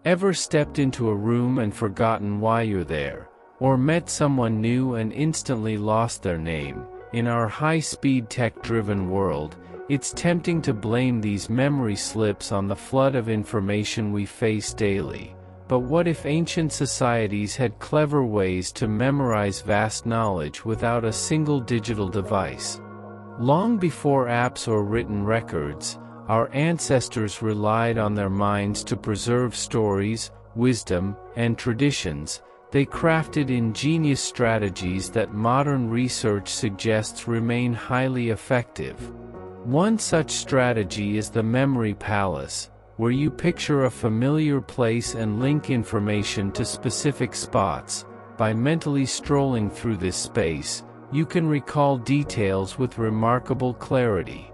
Ever stepped into a room and forgotten why you're there, or met someone new and instantly lost their name? In our high-speed tech-driven world, it's tempting to blame these memory slips on the flood of information we face daily. But what if ancient societies had clever ways to memorize vast knowledge without a single digital device? Long before apps or written records, our ancestors relied on their minds to preserve stories, wisdom, and traditions. They crafted ingenious strategies that modern research suggests remain highly effective. One such strategy is the memory palace, where you picture a familiar place and link information to specific spots. By mentally strolling through this space, you can recall details with remarkable clarity.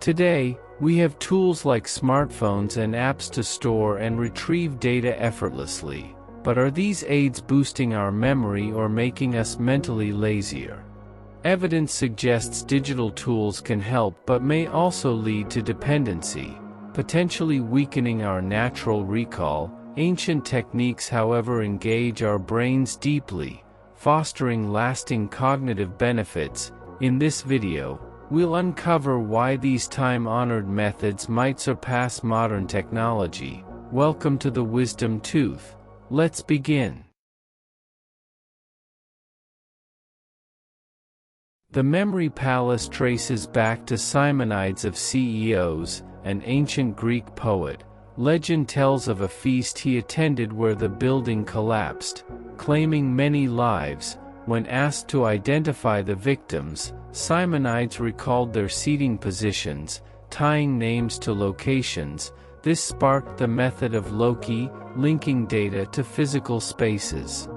Today, we have tools like smartphones and apps to store and retrieve data effortlessly. But are these aids boosting our memory or making us mentally lazier? Evidence suggests digital tools can help but may also lead to dependency, potentially weakening our natural recall. Ancient techniques, however, engage our brains deeply, fostering lasting cognitive benefits. In this video, we'll uncover why these time-honored methods might surpass modern technology. Welcome to the Wisdom Tooth. Let's begin. The memory palace traces back to Simonides of Ceos, an ancient Greek poet. Legend tells of a feast he attended where the building collapsed, claiming many lives. When asked to identify the victims, Simonides recalled their seating positions, tying names to locations. This sparked the method of Loki, linking data to physical spaces.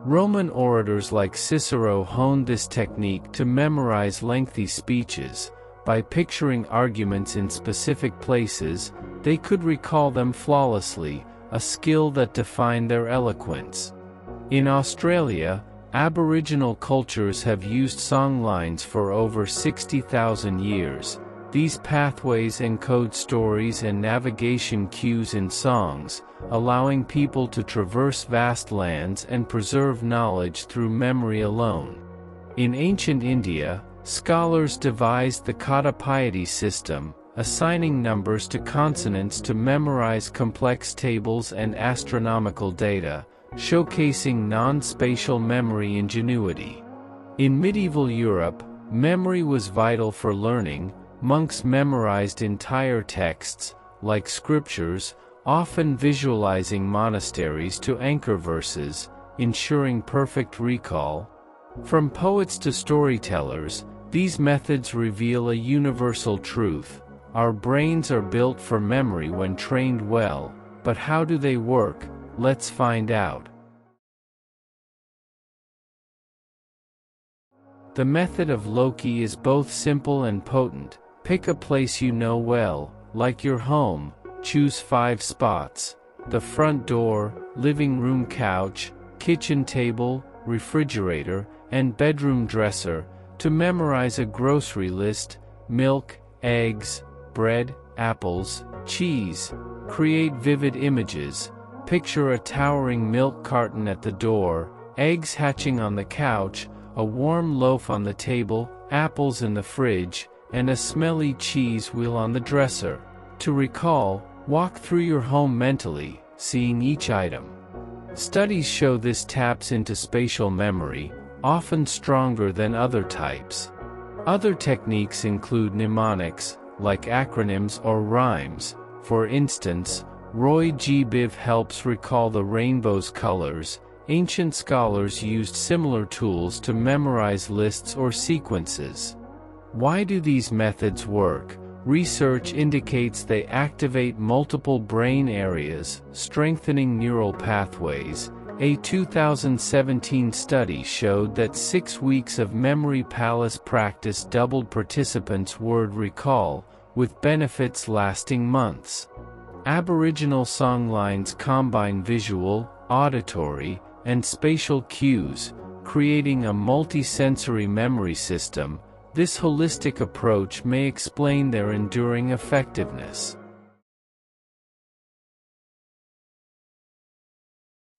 Roman orators like Cicero honed this technique to memorize lengthy speeches. By picturing arguments in specific places, they could recall them flawlessly, a skill that defined their eloquence. In Australia, Aboriginal cultures have used songlines for over 60,000 years. These pathways encode stories and navigation cues in songs, allowing people to traverse vast lands and preserve knowledge through memory alone. In ancient India, scholars devised the Katapayati system, assigning numbers to consonants to memorize complex tables and astronomical data, showcasing non-spatial memory ingenuity. In medieval Europe, memory was vital for learning. Monks memorized entire texts, like scriptures, often visualizing monasteries to anchor verses, ensuring perfect recall. From poets to storytellers, these methods reveal a universal truth. Our brains are built for memory when trained well, but how do they work? Let's find out. The method of Loki is both simple and potent. Pick a place you know well, like your home. Choose 5 spots: the front door, living room couch, kitchen table, refrigerator, and bedroom dresser. To memorize a grocery list: milk, eggs, bread, apples, cheese. Create vivid images. Picture a towering milk carton at the door, eggs hatching on the couch, a warm loaf on the table, apples in the fridge, and a smelly cheese wheel on the dresser. To recall, walk through your home mentally, seeing each item. Studies show this taps into spatial memory, often stronger than other types. Other techniques include mnemonics, like acronyms or rhymes. For instance, Roy G. Biv helps recall the rainbow's colors. Ancient scholars used similar tools to memorize lists or sequences. Why do these methods work? Research indicates they activate multiple brain areas, strengthening neural pathways. A 2017 study showed that 6 weeks of memory palace practice doubled participants' word recall, with benefits lasting months. Aboriginal songlines combine visual, auditory, and spatial cues, creating a multi-sensory memory system. This holistic approach may explain their enduring effectiveness.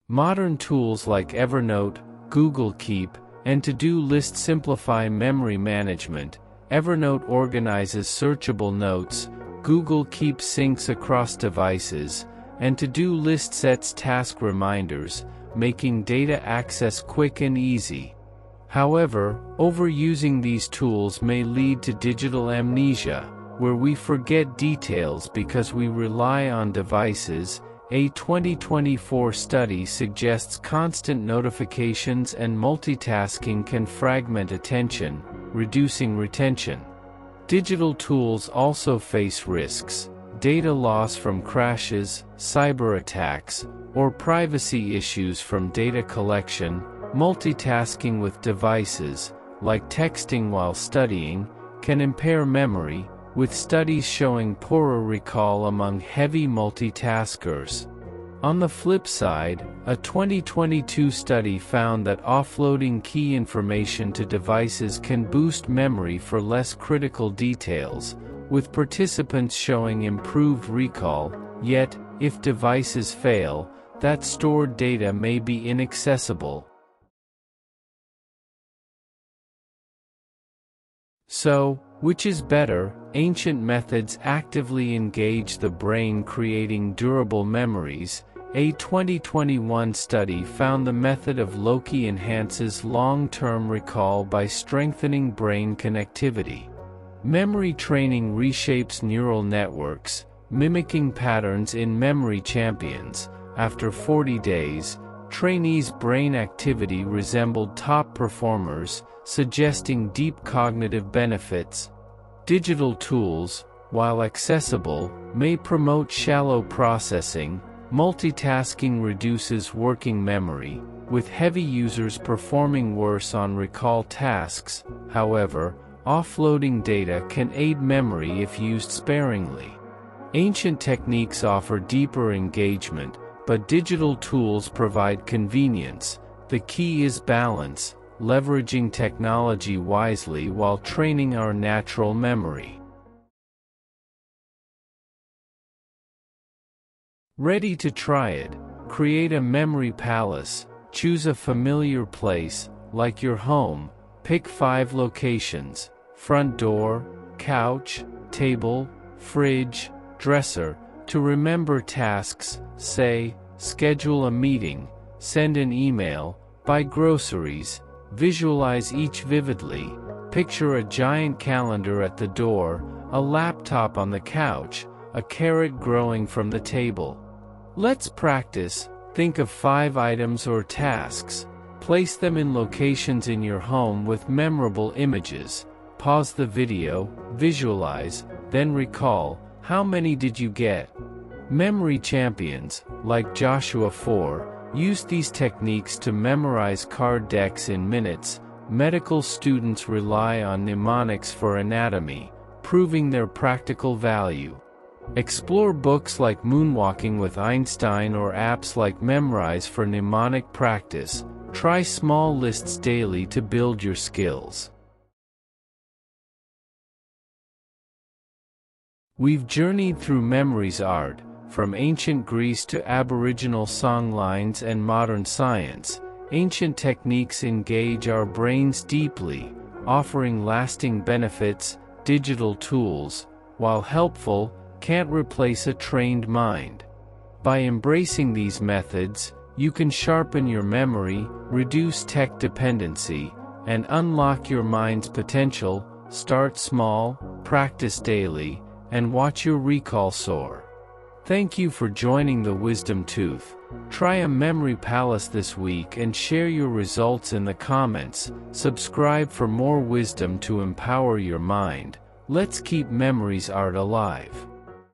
Modern tools like Evernote, Google Keep, and to-do list simplify memory management. Evernote organizes searchable notes, Google Keep syncs across devices, and to-do list sets task reminders, making data access quick and easy. However, overusing these tools may lead to digital amnesia, where we forget details because we rely on devices. A 2024 study suggests constant notifications and multitasking can fragment attention, reducing retention. Digital tools also face risks: data loss from crashes, cyber attacks, or privacy issues from data collection. Multitasking with devices, like texting while studying, can impair memory, with studies showing poorer recall among heavy multitaskers. On the flip side, a 2022 study found that offloading key information to devices can boost memory for less critical details, with participants showing improved recall. Yet, if devices fail, that stored data may be inaccessible. So, which is better? Ancient methods actively engage the brain, creating durable memories. A 2021 study found the method of Loki enhances long-term recall by strengthening brain connectivity. Memory training reshapes neural networks, mimicking patterns in memory champions. After 40 days, trainees' brain activity resembled top performers, suggesting deep cognitive benefits. Digital tools, while accessible, may promote shallow processing. Multitasking reduces working memory, with heavy users performing worse on recall tasks. However, offloading data can aid memory if used sparingly. Ancient techniques offer deeper engagement, but digital tools provide convenience. The key is balance, leveraging technology wisely while training our natural memory. Ready to try it? Create a memory palace. Choose a familiar place, like your home. Pick 5 locations: front door, couch, table, fridge, dresser. To remember tasks, say, schedule a meeting, send an email, buy groceries. Visualize each vividly. Picture a giant calendar at the door, a laptop on the couch, a carrot growing from the table. Let's practice. Think of 5 items or tasks. Place them in locations in your home with memorable images. Pause the video, visualize, then recall. How many did you get? Memory champions, like Joshua 4, use these techniques to memorize card decks in minutes. Medical students rely on mnemonics for anatomy, proving their practical value. Explore books like Moonwalking with Einstein or apps like Memrise for mnemonic practice. Try small lists daily to build your skills. We've journeyed through memory's art, from ancient Greece to Aboriginal songlines and modern science. Ancient techniques engage our brains deeply, offering lasting benefits. Digital tools, while helpful, can't replace a trained mind. By embracing these methods, you can sharpen your memory, reduce tech dependency, and unlock your mind's potential. Start small, practice daily, and watch your recall soar. Thank you for joining the Wisdom Tooth. Try a memory palace this week and share your results in the comments. Subscribe for more wisdom to empower your mind. Let's keep memory's art alive.